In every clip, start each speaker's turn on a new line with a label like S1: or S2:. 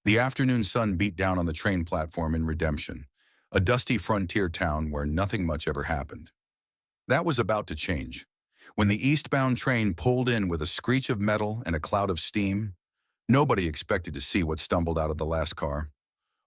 S1: The afternoon sun beat down on the train platform in Redemption, a dusty frontier town where nothing much ever happened. That was about to change. When the eastbound train pulled in with a screech of metal and a cloud of steam, nobody expected to see what stumbled out of the last car.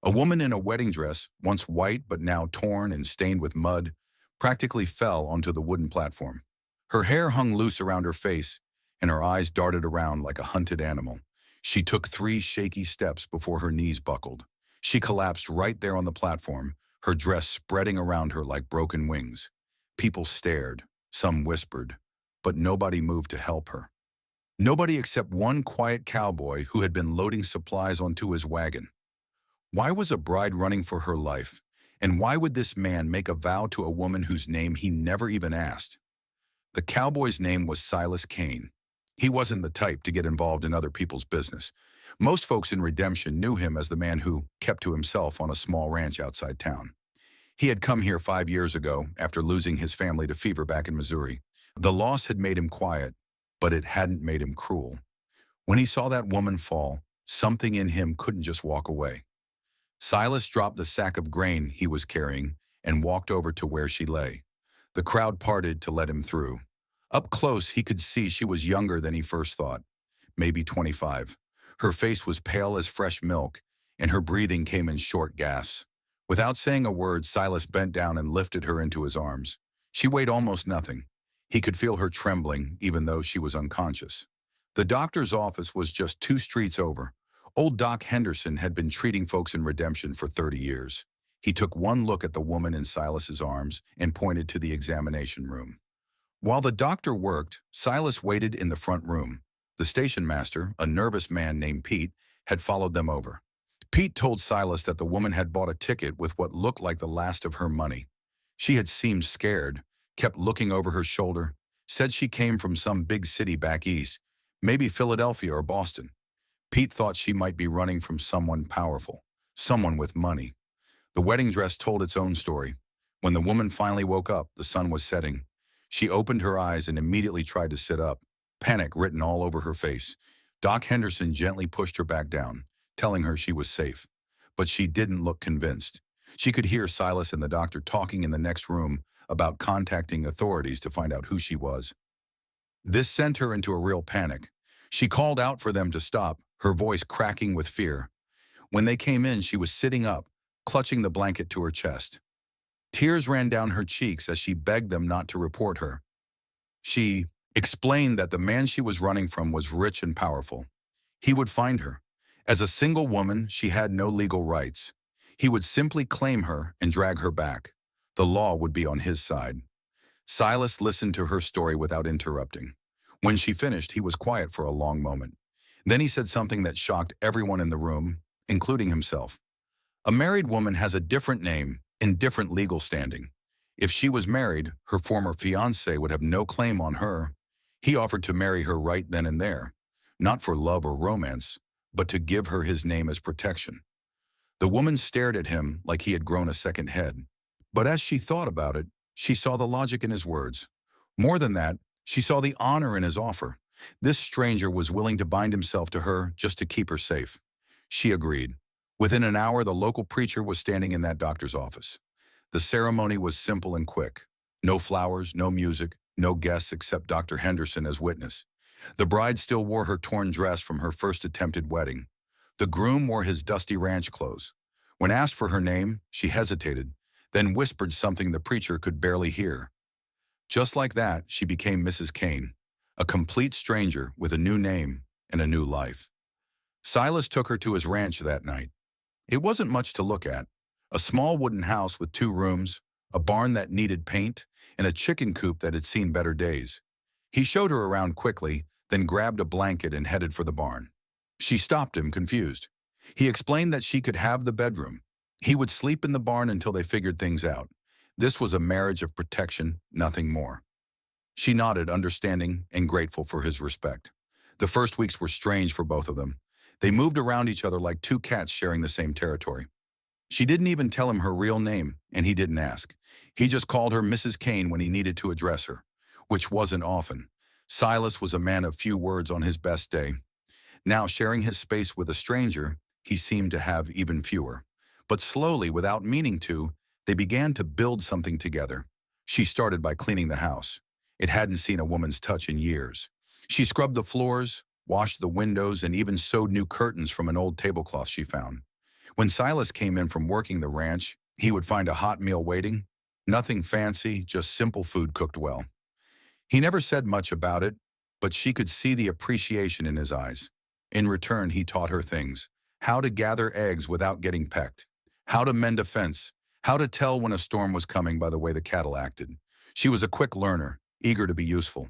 S1: A woman in a wedding dress, once white but now torn and stained with mud, practically fell onto the wooden platform. Her hair hung loose around her face, and her eyes darted around like a hunted animal. She took 3 shaky steps before her knees buckled. She collapsed right there on the platform, her dress spreading around her like broken wings. People stared, some whispered, but nobody moved to help her. Nobody except one quiet cowboy who had been loading supplies onto his wagon. Why was a bride running for her life? And why would this man make a vow to a woman whose name he never even asked? The cowboy's name was Silas Kane. He wasn't the type to get involved in other people's business. Most folks in Redemption knew him as the man who kept to himself on a small ranch outside town. He had come here 5 years ago after losing his family to fever back in Missouri. The loss had made him quiet, but it hadn't made him cruel. When he saw that woman fall, something in him couldn't just walk away. Silas dropped the sack of grain he was carrying and walked over to where she lay. The crowd parted to let him through. Up close, he could see she was younger than he first thought, maybe 25. Her face was pale as fresh milk, and her breathing came in short gasps. Without saying a word, Silas bent down and lifted her into his arms. She weighed almost nothing. He could feel her trembling, even though she was unconscious. The doctor's office was just 2 streets over. Old Doc Henderson had been treating folks in Redemption for 30 years. He took one look at the woman in Silas's arms and pointed to the examination room. While the doctor worked, Silas waited in the front room. The station master, a nervous man named Pete, had followed them over. Pete told Silas that the woman had bought a ticket with what looked like the last of her money. She had seemed scared, kept looking over her shoulder, said she came from some big city back east, maybe Philadelphia or Boston. Pete thought she might be running from someone powerful, someone with money. The wedding dress told its own story. When the woman finally woke up, the sun was setting. She opened her eyes and immediately tried to sit up, panic written all over her face. Doc Henderson gently pushed her back down, telling her she was safe. But she didn't look convinced. She could hear Silas and the doctor talking in the next room about contacting authorities to find out who she was. This sent her into a real panic. She called out for them to stop, her voice cracking with fear. When they came in, she was sitting up, clutching the blanket to her chest. Tears ran down her cheeks as she begged them not to report her. She explained that the man she was running from was rich and powerful. He would find her. As a single woman, she had no legal rights. He would simply claim her and drag her back. The law would be on his side. Silas listened to her story without interrupting. When she finished, he was quiet for a long moment. Then he said something that shocked everyone in the room, including himself. A married woman has a different name and different legal standing. If she was married, her former fiancé would have no claim on her. He offered to marry her right then and there, not for love or romance, but to give her his name as protection. The woman stared at him like he had grown a second head. But as she thought about it, she saw the logic in his words. More than that, she saw the honor in his offer. This stranger was willing to bind himself to her just to keep her safe. She agreed. Within an hour, the local preacher was standing in that doctor's office. The ceremony was simple and quick. No flowers, no music, no guests except Dr. Henderson as witness. The bride still wore her torn dress from her first attempted wedding. The groom wore his dusty ranch clothes. When asked for her name, she hesitated, then whispered something the preacher could barely hear. Just like that, she became Mrs. Kane, a complete stranger with a new name and a new life. Silas took her to his ranch that night. It wasn't much to look at. A small wooden house with 2 rooms, a barn that needed paint, and a chicken coop that had seen better days. He showed her around quickly, then grabbed a blanket and headed for the barn. She stopped him, confused. He explained that she could have the bedroom. He would sleep in the barn until they figured things out. This was a marriage of protection, nothing more. She nodded, understanding and grateful for his respect. The first weeks were strange for both of them. They moved around each other like 2 cats sharing the same territory. She didn't even tell him her real name, and he didn't ask. He just called her Mrs. Kane when he needed to address her, which wasn't often. Silas was a man of few words on his best day. Now, sharing his space with a stranger, he seemed to have even fewer. But slowly, without meaning to, they began to build something together. She started by cleaning the house. It hadn't seen a woman's touch in years. She scrubbed the floors, washed the windows, and even sewed new curtains from an old tablecloth she found. When Silas came in from working the ranch, he would find a hot meal waiting. Nothing fancy, just simple food cooked well. He never said much about it, but she could see the appreciation in his eyes. In return, he taught her things: how to gather eggs without getting pecked, how to mend a fence, how to tell when a storm was coming by the way the cattle acted. She was a quick learner, eager to be useful.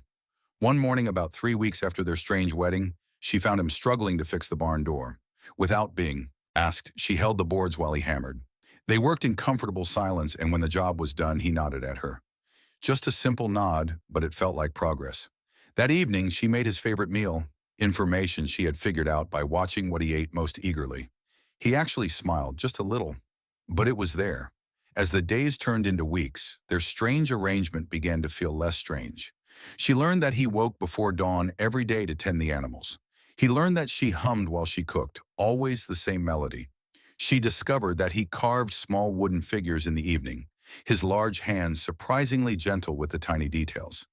S1: One morning, about 3 weeks after their strange wedding, she found him struggling to fix the barn door. Without being asked, she held the boards while he hammered. They worked in comfortable silence, and when the job was done, he nodded at her. Just a simple nod, but it felt like progress. That evening, she made his favorite meal, information she had figured out by watching what he ate most eagerly. He actually smiled, just a little, but it was there. As the days turned into weeks, their strange arrangement began to feel less strange. She learned that he woke before dawn every day to tend the animals. He learned that she hummed while she cooked, always the same melody. She discovered that he carved small wooden figures in the evening, his large hands surprisingly gentle with the tiny details.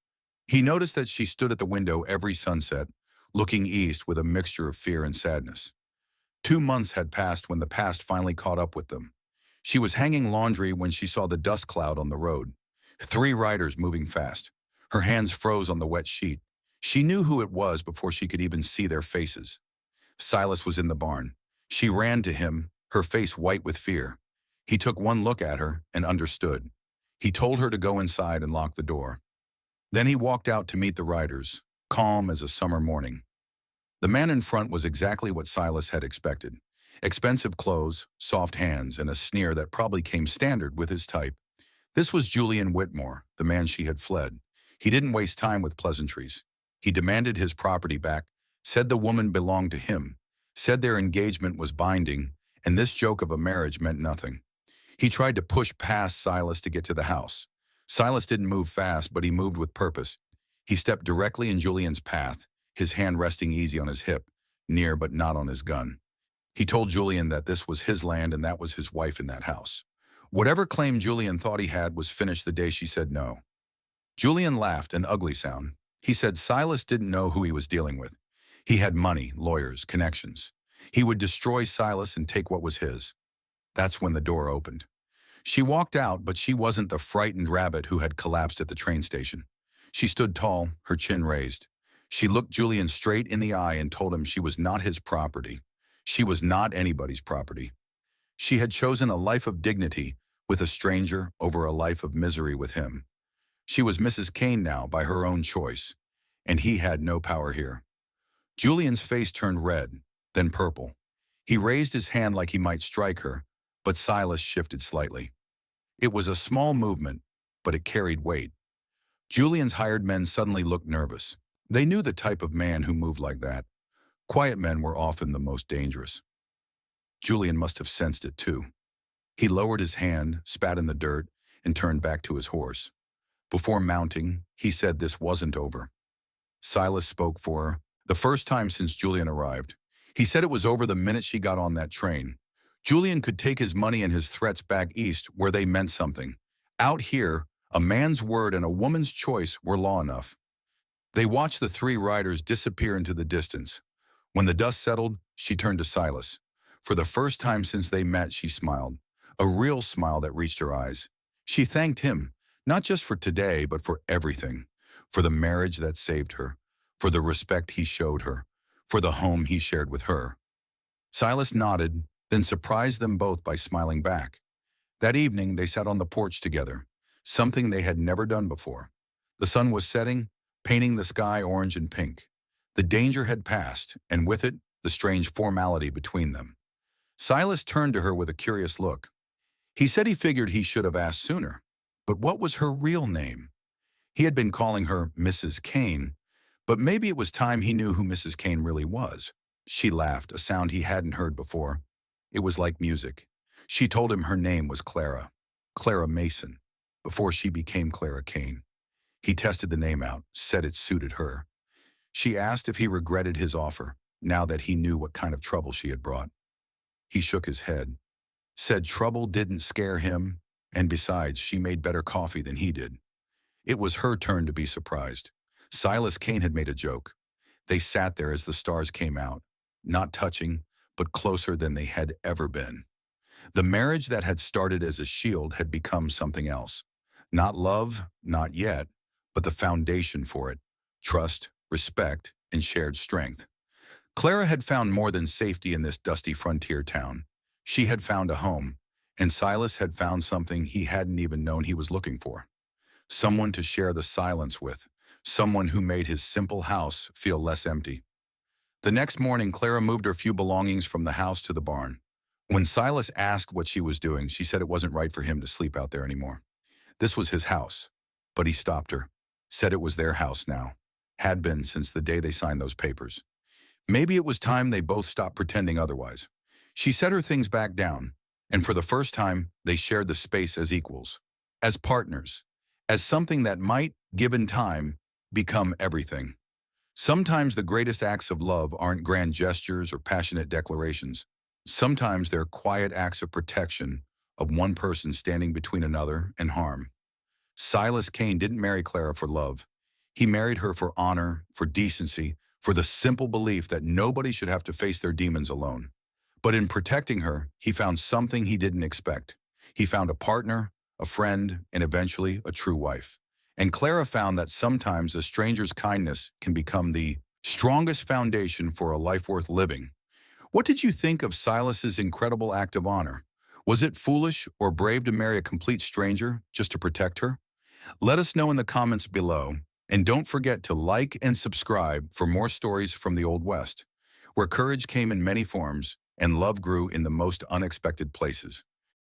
S1: He noticed that she stood at the window every sunset, looking east with a mixture of fear and sadness. 2 months had passed when the past finally caught up with them. She was hanging laundry when she saw the dust cloud on the road. 3 riders moving fast. Her hands froze on the wet sheet. She knew who it was before she could even see their faces. Silas was in the barn. She ran to him, her face white with fear. He took one look at her and understood. He told her to go inside and lock the door. Then he walked out to meet the riders, calm as a summer morning. The man in front was exactly what Silas had expected. Expensive clothes, soft hands, and a sneer that probably came standard with his type. This was Julian Whitmore, the man she had fled. He didn't waste time with pleasantries. He demanded his property back, said the woman belonged to him, said their engagement was binding, and this joke of a marriage meant nothing. He tried to push past Silas to get to the house. Silas didn't move fast, but he moved with purpose. He stepped directly in Julian's path, his hand resting easy on his hip, near but not on his gun. He told Julian that this was his land and that was his wife in that house. Whatever claim Julian thought he had was finished the day she said no. Julian laughed, an ugly sound. He said Silas didn't know who he was dealing with. He had money, lawyers, connections. He would destroy Silas and take what was his. That's when the door opened. She walked out, but she wasn't the frightened rabbit who had collapsed at the train station. She stood tall, her chin raised. She looked Julian straight in the eye and told him she was not his property. She was not anybody's property. She had chosen a life of dignity with a stranger over a life of misery with him. She was Mrs. Kane now by her own choice, and he had no power here. Julian's face turned red, then purple. He raised his hand like he might strike her, but Silas shifted slightly. It was a small movement, but it carried weight. Julian's hired men suddenly looked nervous. They knew the type of man who moved like that. Quiet men were often the most dangerous. Julian must have sensed it too. He lowered his hand, spat in the dirt, and turned back to his horse. Before mounting, he said this wasn't over. Silas spoke for her, the first time since Julian arrived. He said it was over the minute she got on that train. Julian could take his money and his threats back east where they meant something. Out here, a man's word and a woman's choice were law enough. They watched the 3 riders disappear into the distance. When the dust settled, she turned to Silas. For the first time since they met, she smiled. A real smile that reached her eyes. She thanked him, not just for today, but for everything. For the marriage that saved her. For the respect he showed her. For the home he shared with her. Silas nodded, then surprised them both by smiling back. That evening, they sat on the porch together, something they had never done before. The sun was setting, painting the sky orange and pink. The danger had passed, and with it, the strange formality between them. Silas turned to her with a curious look. He said he figured he should have asked sooner. But what was her real name? He had been calling her Mrs. Kane, but maybe it was time he knew who Mrs. Kane really was. She laughed, a sound he hadn't heard before. It was like music. She told him her name was Clara, Clara Mason, before she became Clara Kane. He tested the name out, said it suited her. She asked if he regretted his offer, now that he knew what kind of trouble she had brought. He shook his head, said trouble didn't scare him, and besides, she made better coffee than he did. It was her turn to be surprised. Silas Kane had made a joke. They sat there as the stars came out, not touching, but closer than they had ever been. The marriage that had started as a shield had become something else. Not love, not yet, but the foundation for it. Trust, respect, and shared strength. Clara had found more than safety in this dusty frontier town. She had found a home, and Silas had found something he hadn't even known he was looking for. Someone to share the silence with, someone who made his simple house feel less empty. The next morning, Clara moved her few belongings from the house to the barn. When Silas asked what she was doing, she said it wasn't right for him to sleep out there anymore. This was his house, but he stopped her, said it was their house now, had been since the day they signed those papers. Maybe it was time they both stopped pretending otherwise. She set her things back down, and for the first time, they shared the space as equals, as partners, as something that might, given time, become everything. Sometimes the greatest acts of love aren't grand gestures or passionate declarations. Sometimes they're quiet acts of protection of one person standing between another and harm. Silas Kane didn't marry Clara for love. He married her for honor, for decency, for the simple belief that nobody should have to face their demons alone. But in protecting her, he found something he didn't expect. He found a partner, a friend, and eventually a true wife. And Clara found that sometimes a stranger's kindness can become the strongest foundation for a life worth living. What did you think of Silas's incredible act of honor? Was it foolish or brave to marry a complete stranger just to protect her? Let us know in the comments below, and don't forget to like and subscribe for more stories from the Old West, where courage came in many forms and love grew in the most unexpected places.